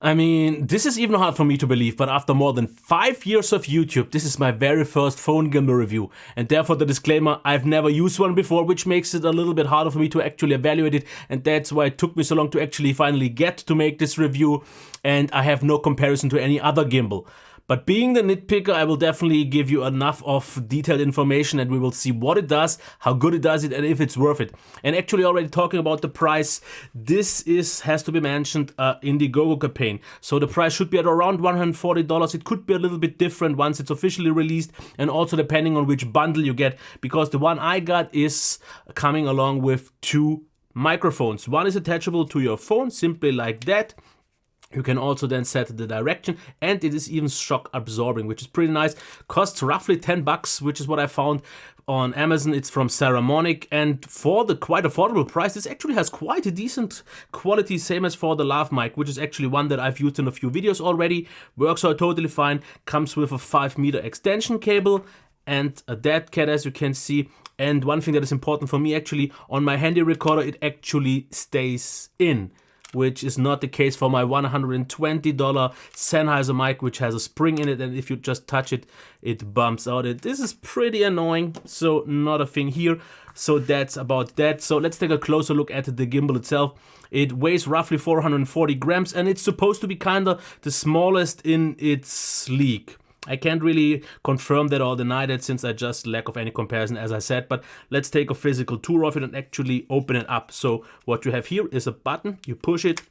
I mean, this is even hard for me to believe, but after more than 5 years of YouTube, this is my very first phone gimbal review. And therefore the disclaimer, I've never used one before, which makes it a little bit harder for me to actually evaluate it. And that's why it took me so long to actually finally get to make this review. And I have no comparison to any other gimbal. But being the nitpicker, I will definitely give you enough of detailed information and we will see what it does, how good it does it, and if it's worth it. And actually already talking about the price, this has to be mentioned, Indiegogo campaign. So the price should be at around $140. It could be a little bit different once it's officially released, and also depending on which bundle you get, because the one I got is coming along with 2 microphones. One is attachable to your phone, simply like that. You can also then set the direction, and it is even shock absorbing, which is pretty nice. Costs roughly $10, which is what I found on Amazon. It's from Saramonic, and for the quite affordable price, this actually has quite a decent quality, same as for the Lav Mic, which is actually one that I've used in a few videos already. Works out totally fine, comes with a 5-meter extension cable and a dead cat, as you can see. And one thing that is important for me, actually, on my handy recorder, it actually stays in, which is not the case for my $120 Sennheiser mic, which has a spring in it, and if you just touch it, it bumps out. This is pretty annoying, so not a thing here. So that's about that. So let's take a closer look at the gimbal itself. It weighs roughly 440 grams, and it's supposed to be kinda the smallest in its league. I can't really confirm that or deny that since I just lack of any comparison, as I said, but let's take a physical tour of it and actually open it up. So what you have here is a button, you push it,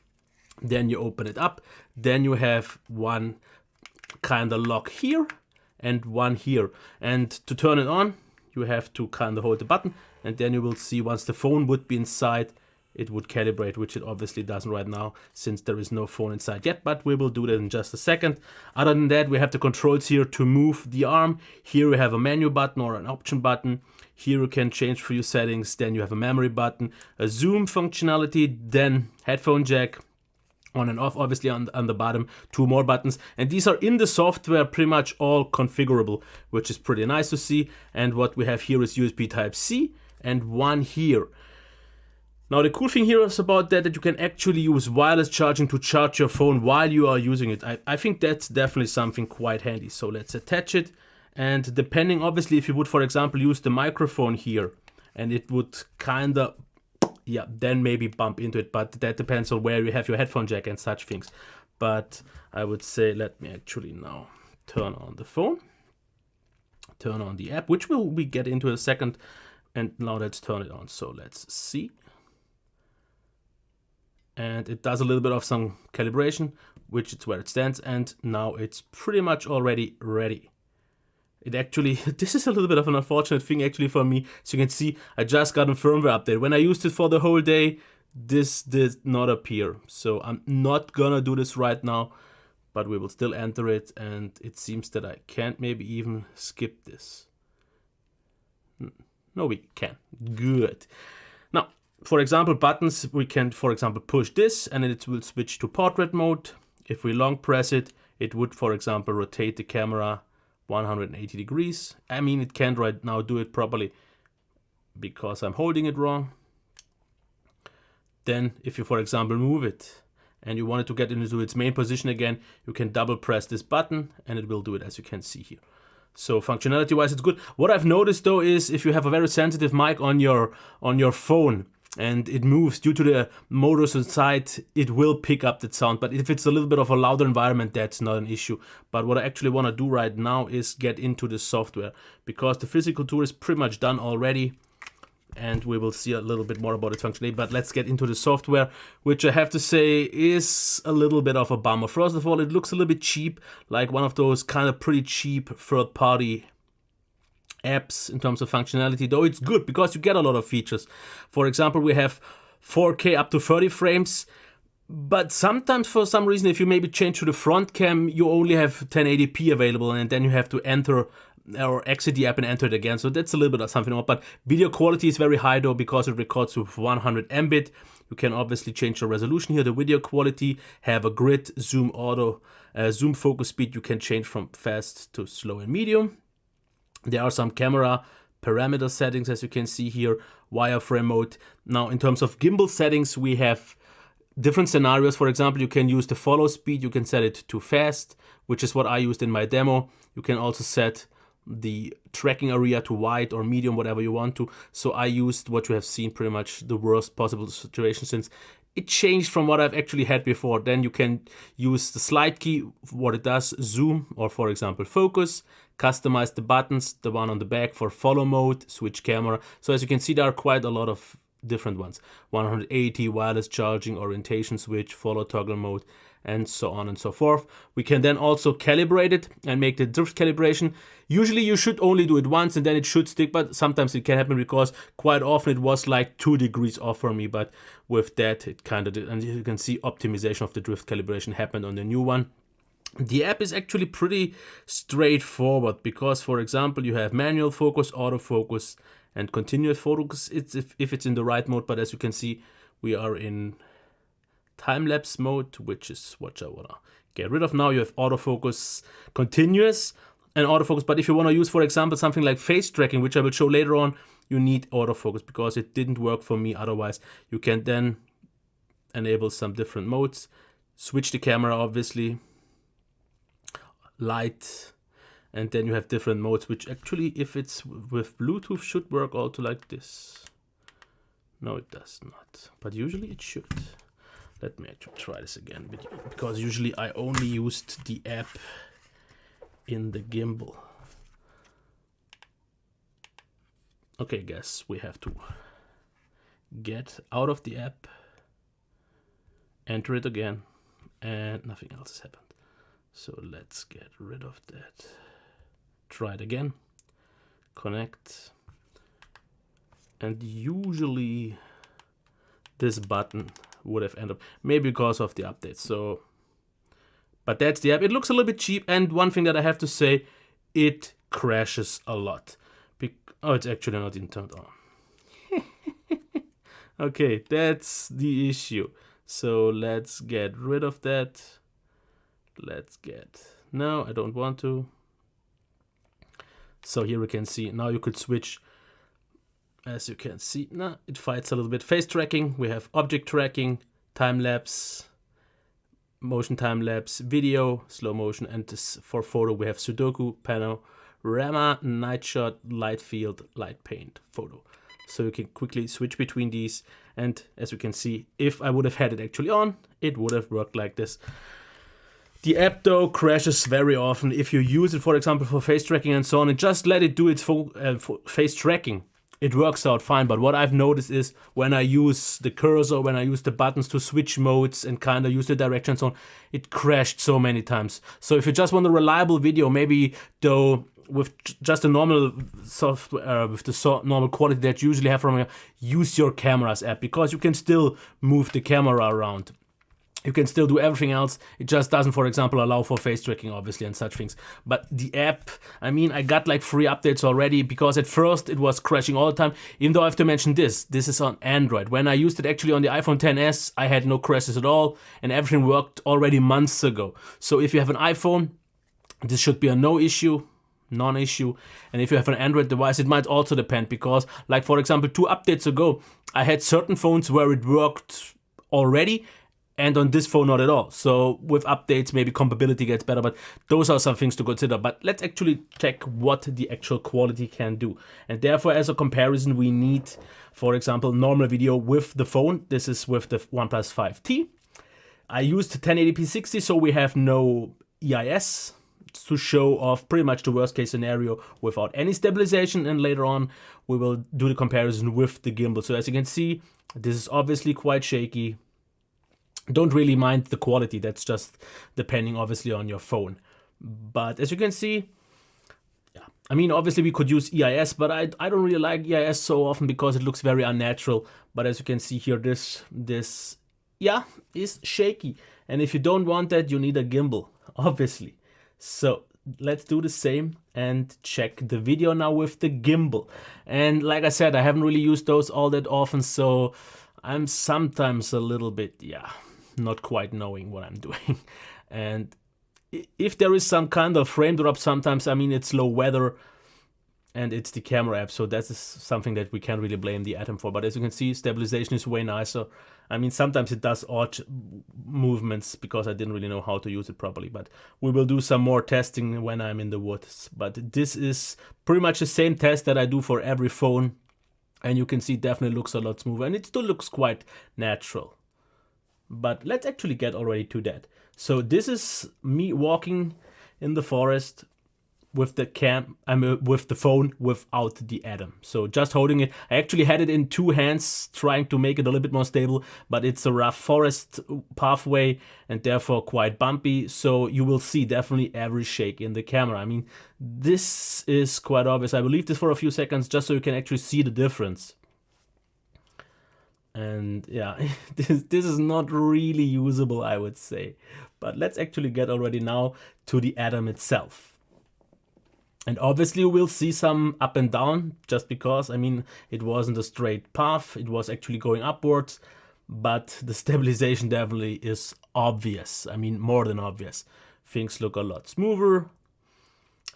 then you open it up, then you have one kind of lock here and one here. And to turn it on, you have to kind of hold the button, and then you will see once the phone would be inside, it would calibrate, which it obviously doesn't right now since there is no phone inside yet, but we will do that in just a second. Other than that, we have the controls here to move the arm. Here we have a menu button or an option button. Here you can change for your settings. Then you have a memory button, a zoom functionality, then headphone jack, on and off, obviously on the bottom, 2 more buttons. And these are in the software pretty much all configurable, which is pretty nice to see. And what we have here is USB Type-C and one here. Now the cool thing here is about that you can actually use wireless charging to charge your phone while you are using it. I think that's definitely something quite handy. So let's attach it, and depending obviously if you would for example use the microphone here, and it would kinda, yeah, then maybe bump into it, but that depends on where you have your headphone jack and such things. But I would say, let me actually now turn on the phone, turn on the app, which we get into in a second, and now let's turn it on. So let's see. And it does a little bit of some calibration, which is where it stands, and now it's pretty much already ready. It actually, this is a little bit of an unfortunate thing actually for me. So you can see I just got a firmware update. When I used it for the whole day, this did not appear. So I'm not gonna do this right now, but we will still enter it, and it seems that I can't maybe even skip this. No, we can. Good. Now, for example, buttons, we can, for example, push this and it will switch to portrait mode. If we long press it, it would, for example, rotate the camera 180 degrees. I mean, it can't right now do it properly because I'm holding it wrong. Then, if you, for example, move it and you want it to get into its main position again, you can double press this button and it will do it, as you can see here. So functionality wise, it's good. What I've noticed though is if you have a very sensitive mic on your phone, and it moves due to the motors inside, it will pick up that sound. But if it's a little bit of a louder environment, that's not an issue. But what I actually want to do right now is get into the software, because the physical tour is pretty much done already, and we will see a little bit more about its functionality. But let's get into the software, which I have to say is a little bit of a bummer. First of all, it looks a little bit cheap, like one of those kind of pretty cheap third-party apps in terms of functionality, though it's good because you get a lot of features. For example, we have 4K up to 30 frames, but sometimes for some reason, if you maybe change to the front cam, you only have 1080p available, and then you have to enter or exit the app and enter it again. So that's a little bit of something. But video quality is very high though, because it records with 100 Mbit. You can obviously change the resolution here, the video quality, have a grid, zoom auto, zoom focus speed. You can change from fast to slow and medium. There are some camera parameter settings, as you can see here, wireframe mode. Now, in terms of gimbal settings, we have different scenarios. For example, you can use the follow speed, you can set it to fast, which is what I used in my demo. You can also set the tracking area to wide or medium, whatever you want to. So I used what you have seen, pretty much the worst possible situation, since it changed from what I've actually had before. Then you can use the slide key, what it does, zoom, or for example focus, customize the buttons, the one on the back for follow mode, switch camera. So as you can see, there are quite a lot of different ones. 180, wireless charging, orientation switch, follow toggle mode, and so on and so forth. We can then also calibrate it and make the drift calibration. Usually you should only do it once and then it should stick, but sometimes it can happen because quite often it was like 2 degrees off for me, but with that it kind of did. And you can see optimization of the drift calibration happened on the new one. The app is actually pretty straightforward because, for example, you have manual focus, autofocus, and continuous focus if it's in the right mode. But as you can see, we are in time-lapse mode, which is what I want to get rid of now. You have autofocus continuous and autofocus. But if you want to use, for example, something like face tracking, which I will show later on, you need autofocus because it didn't work for me otherwise. You can then enable some different modes, switch the camera, obviously, light, and then you have different modes, which actually, if it's with Bluetooth, should work also like this. No, it does not, but usually it should. Let me actually try this again, because usually I only used the app in the gimbal. Okay, guys, we have to get out of the app, enter it again, and nothing else has happened. So let's get rid of that. Try it again, connect, and usually this button would have ended up, maybe because of the update. So, but that's the app. It looks a little bit cheap, and one thing that I have to say, it crashes a lot. Oh, it's actually not even turned on. Okay, that's the issue. So let's get rid of that. No, I don't want to. So here we can see, now you could switch. As you can see, now it fights a little bit. Face tracking, we have object tracking, time-lapse, motion time-lapse, video, slow motion, and this, for photo we have Sudoku, panorama, night shot, light field, light paint, photo. So you can quickly switch between these, and as you can see, if I would have had it actually on, it would have worked like this. The app though crashes very often if you use it, for example, for face tracking and so on, and just let it do its face tracking. It works out fine, but what I've noticed is when I use the cursor, when I use the buttons to switch modes and kind of use the direction and so on, it crashed so many times. So if you just want a reliable video, maybe though with just a normal software, with the normal quality that you usually have from here, use your camera's app, because you can still move the camera around. You can still do everything else. It just doesn't, for example, allow for face tracking, obviously, and such things. But the app, I mean, I got like 3 updates already, because at first it was crashing all the time. Even though I have to mention this is on Android. When I used it actually on the iPhone XS, I had no crashes at all, and everything worked already months ago. So if you have an iPhone, this should be a non-issue. And if you have an Android device, it might also depend, because, like, for example, 2 updates ago, I had certain phones where it worked already, and on this phone not at all. So with updates, maybe compatibility gets better, but those are some things to consider. But let's actually check what the actual quality can do. And therefore, as a comparison, we need, for example, normal video with the phone. This is with the OnePlus 5T. I used 1080p 60, so we have no EIS to show off pretty much the worst case scenario without any stabilization. And later on, we will do the comparison with the gimbal. So as you can see, this is obviously quite shaky. Don't really mind the quality, that's just depending obviously on your phone. But as you can see, yeah, I mean, obviously we could use EIS, but I don't really like EIS so often because it looks very unnatural. But as you can see here, this yeah, is shaky. And if you don't want that, you need a gimbal, obviously. So let's do the same and check the video now with the gimbal. And like I said, I haven't really used those all that often, so I'm sometimes a little bit, yeah, not quite knowing what I'm doing. And if there is some kind of frame drop sometimes, I mean, it's low weather and it's the camera app, so that is something that we can't really blame the Atom for. But as you can see, stabilization is way nicer. I mean, sometimes it does odd movements because I didn't really know how to use it properly, but we will do some more testing when I'm in the woods. But this is pretty much the same test that I do for every phone, and you can see it definitely looks a lot smoother, and it still looks quite natural. But let's actually get already to that. So this is me walking in the forest with the with the phone without the Atom. So just holding it. I actually had it in two hands, trying to make it a little bit more stable, but it's a rough forest pathway and therefore quite bumpy. So you will see definitely every shake in the camera. I mean, this is quite obvious. I will leave this for a few seconds just so you can actually see the difference. And yeah, this is not really usable, I would say. But let's actually get already now to the Atom itself. And obviously we'll see some up and down, just because, I mean, it wasn't a straight path, it was actually going upwards, but the stabilization definitely is obvious. I mean, more than obvious. Things look a lot smoother.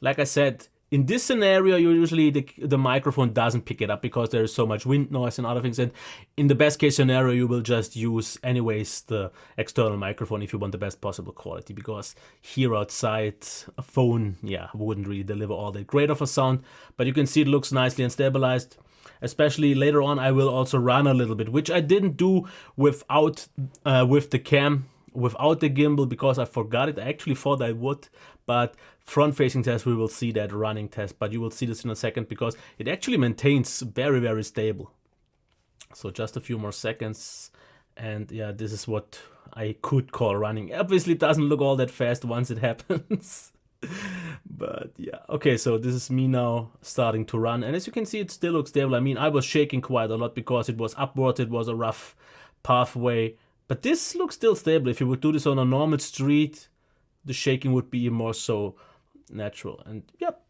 Like I said, in this scenario, usually the microphone doesn't pick it up because there is so much wind noise and other things. And in the best case scenario, you will just use anyways the external microphone if you want the best possible quality, because here outside a phone, yeah, wouldn't really deliver all that great of a sound. But you can see it looks nicely and stabilized. Especially later on, I will also run a little bit, which I didn't do without with the cam, without the gimbal, because I forgot it. I actually thought I would, but front-facing test, we will see that running test, but you will see this in a second because it actually maintains very, very stable. So just a few more seconds, and yeah, this is what I could call running. Obviously, it doesn't look all that fast once it happens. But yeah, okay, so this is me now starting to run, and as you can see, it still looks stable. I mean, I was shaking quite a lot because it was upwards, it was a rough pathway, but this looks still stable. If you would do this on a normal street, the shaking would be more so natural. And yep,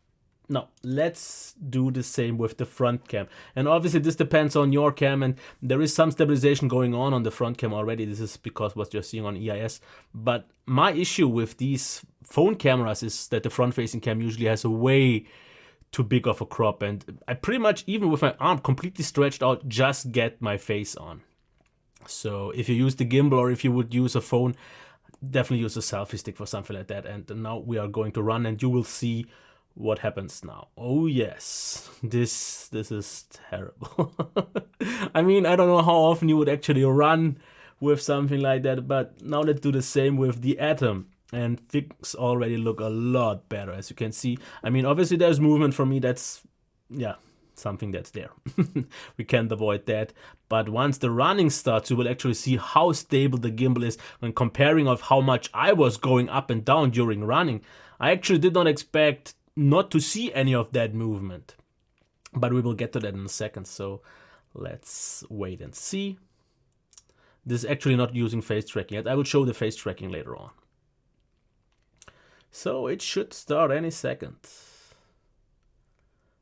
now let's do the same with the front cam. And obviously this depends on your cam, and there is some stabilization going on the front cam already. This is because what you're seeing on EIS. But my issue with these phone cameras is that the front facing cam usually has a way too big of a crop, and I pretty much, even with my arm completely stretched out, just get my face on. So if you use the gimbal, or if you would use a phone, definitely use a selfie stick for something like that. And now we are going to run, and you will see what happens now. Oh yes, this is terrible. I mean, I don't know how often you would actually run with something like that, but now let's do the same with the Atom, and things already look a lot better, as you can see. I mean, obviously there's movement for me, that's, yeah, something that's there. We can't avoid that. But once the running starts, you will actually see how stable the gimbal is when comparing of how much I was going up and down during running. I actually did not expect not to see any of that movement, but we will get to that in a second. So let's wait and see. This is actually not using face tracking yet. I will show the face tracking later on. So it should start any second.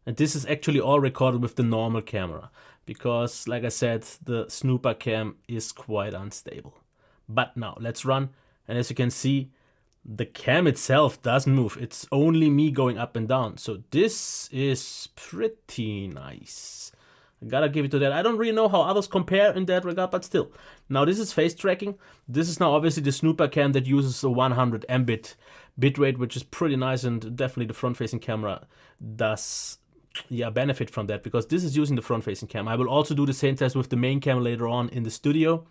And this is actually all recorded with the normal camera, because, like I said, the Snoopa cam is quite unstable. But now let's run, and as you can see, the cam itself doesn't move. It's only me going up and down. So this is pretty nice. I gotta give it to that. I don't really know how others compare in that regard, but still. Now this is face tracking. This is now obviously the Snoopa cam that uses a 100 Mbit bitrate, which is pretty nice, and definitely the front-facing camera does, yeah, benefit from that, because this is using the front-facing cam. I will also do the same test with the main cam later on in the studio,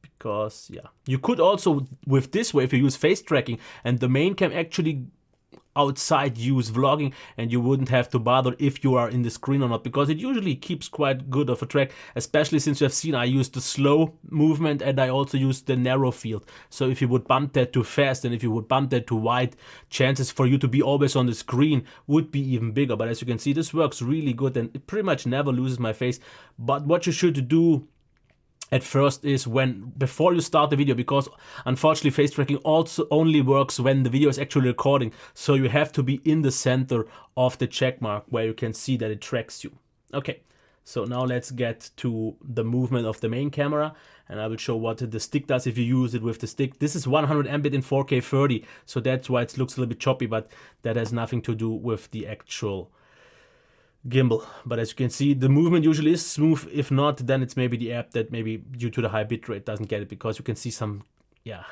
because yeah, you could also with this way, if you use face tracking and the main cam actually outside use vlogging, and you wouldn't have to bother if you are in the screen or not, because it usually keeps quite good of a track, especially since you have seen I used the slow movement and I also used the narrow field. So if you would bump that too fast and if you would bump that too wide, chances for you to be always on the screen would be even bigger. But as you can see, this works really good, and it pretty much never loses my face. But what you should do at first is before you start the video, because unfortunately face tracking also only works when the video is actually recording, so you have to be in the center of the check mark where you can see that it tracks you. Okay, so now let's get to the movement of the main camera, and I will show what the stick does if you use it with the stick. This is 100 Mbit in 4K 30, so that's why it looks a little bit choppy, but that has nothing to do with the actual gimbal. But as you can see, the movement usually is smooth. If not, then it's maybe the app that maybe due to the high bitrate doesn't get it, because you can see some, yeah,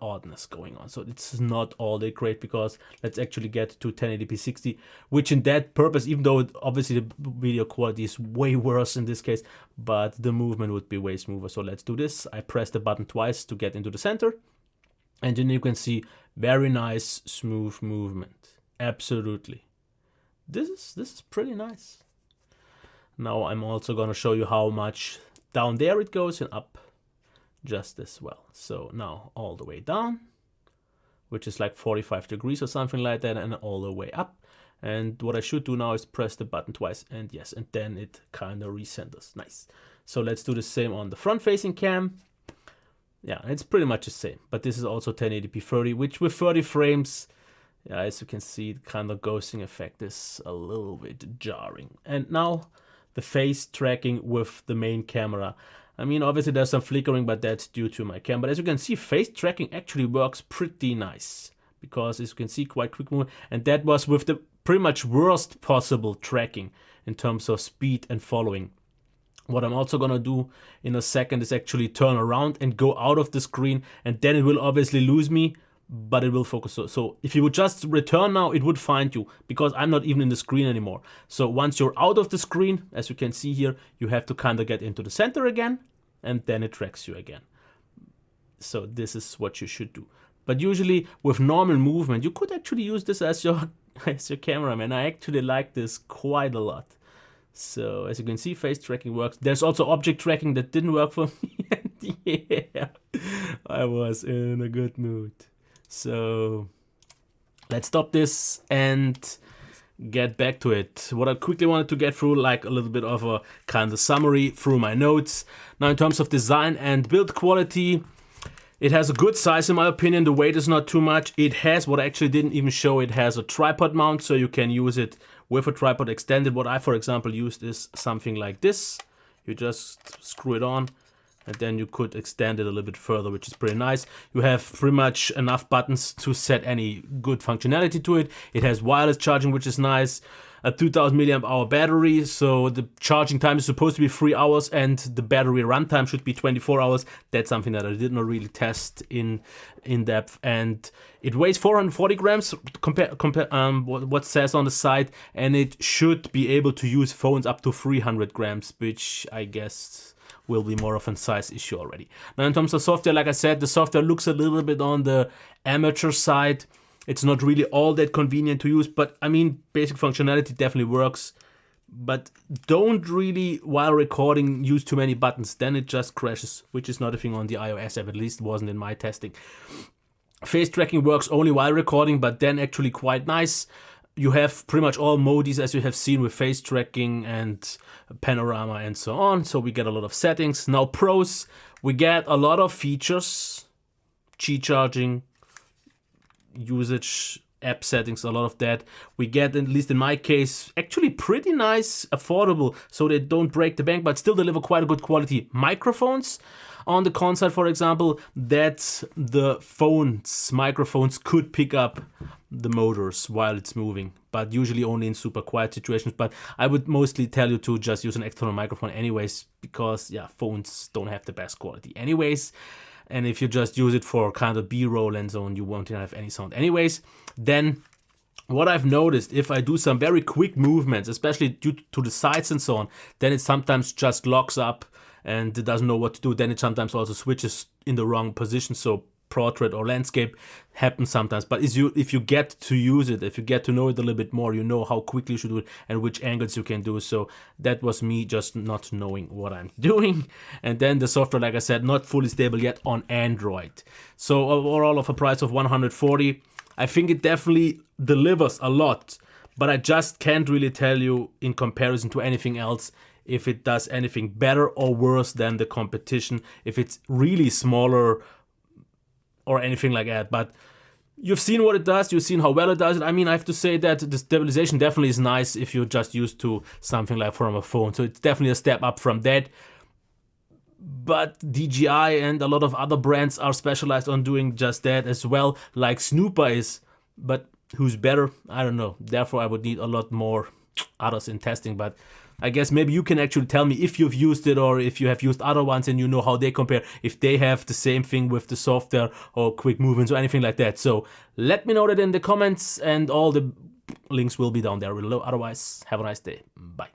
oddness going on. So it's not all that great, because let's actually get to 1080p 60, which in that purpose, even though obviously the video quality is way worse in this case, but the movement would be way smoother. So let's do this. I press the button twice to get into the center, and then you can see very nice smooth movement. Absolutely. This is pretty nice. Now I'm also gonna show you how much down there it goes and up just as well. So now all the way down, which is like 45 degrees or something like that, and all the way up. And what I should do now is press the button twice, and yes, and then it kind of recenters. Nice. So let's do the same on the front facing cam. Yeah, it's pretty much the same, but this is also 1080p 30, which with 30 frames, yeah, as you can see, the kind of ghosting effect is a little bit jarring. And now the face tracking with the main camera. I mean, obviously there's some flickering, but that's due to my cam. But as you can see, face tracking actually works pretty nice, because as you can see, quite quick movement. And that was with the pretty much worst possible tracking in terms of speed and following. What I'm also gonna do in a second is actually turn around and go out of the screen, and then it will obviously lose me, but it will focus. So if you would just return now, it would find you, because I'm not even in the screen anymore. So once you're out of the screen, as you can see here, you have to kind of get into the center again, and then it tracks you again. So this is what you should do. But usually with normal movement, you could actually use this as your cameraman. I actually like this quite a lot. So as you can see, face tracking works. There's also object tracking that didn't work for me. Yeah, I was in a good mood. So let's stop this and get back to it. What I quickly wanted to get through, like a little bit of a kind of summary through my notes. Now in terms of design and build quality, it has a good size in my opinion. The weight is not too much. It has, what I actually didn't even show, it has a tripod mount, so you can use it with a tripod extended. What I, for example, used is something like this. You just screw it on, and then you could extend it a little bit further, which is pretty nice. You have pretty much enough buttons to set any good functionality to it. It has wireless charging, which is nice. A 2000 milliamp hour battery, so the charging time is supposed to be 3 hours, and the battery runtime should be 24 hours. That's something that I did not really test in depth. And it weighs 440 grams, what says on the side, and it should be able to use phones up to 300 grams, which I guess will be more of a size issue already. Now in terms of software, like I said, the software looks a little bit on the amateur side. It's not really all that convenient to use, but I mean, basic functionality definitely works. But don't really, while recording, use too many buttons, then it just crashes, which is not a thing on the iOS app, at least it wasn't in my testing. Face tracking works only while recording, but then actually quite nice. You have pretty much all modis, as you have seen, with face tracking and panorama and so on. So we get a lot of settings. Now pros, we get a lot of features, Qi charging, usage, app settings, a lot of that. We get, at least in my case, actually pretty nice, affordable, so they don't break the bank, but still deliver quite a good quality microphones. On the con side, for example, that the microphones could pick up the motors while it's moving, but usually only in super quiet situations. But I would mostly tell you to just use an external microphone anyways, because yeah, phones don't have the best quality anyways. And if you just use it for kind of B-roll and so on, you won't have any sound anyways. Then what I've noticed, if I do some very quick movements, especially due to the sides and so on, then it sometimes just locks up and it doesn't know what to do. Then it sometimes also switches in the wrong position. So portrait or landscape happens sometimes. But if you get to use it, if you get to know it a little bit more, you know how quickly you should do it and which angles you can do. So that was me just not knowing what I'm doing. And then the software, like I said, not fully stable yet on Android. So overall, of a price of 140, I think it definitely delivers a lot, but I just can't really tell you in comparison to anything else if it does anything better or worse than the competition, if it's really smaller or anything like that. But you've seen what it does, you've seen how well it does it. I mean, I have to say that the stabilization definitely is nice if you're just used to something like from a phone. So it's definitely a step up from that. But DJI and a lot of other brands are specialized on doing just that as well, like Snoopa is. But who's better? I don't know. Therefore, I would need a lot more others in testing, but I guess maybe you can actually tell me if you've used it or if you have used other ones and you know how they compare, if they have the same thing with the software or quick movements or anything like that. So let me know that in the comments, and all the links will be down there below. Otherwise, have a nice day. Bye.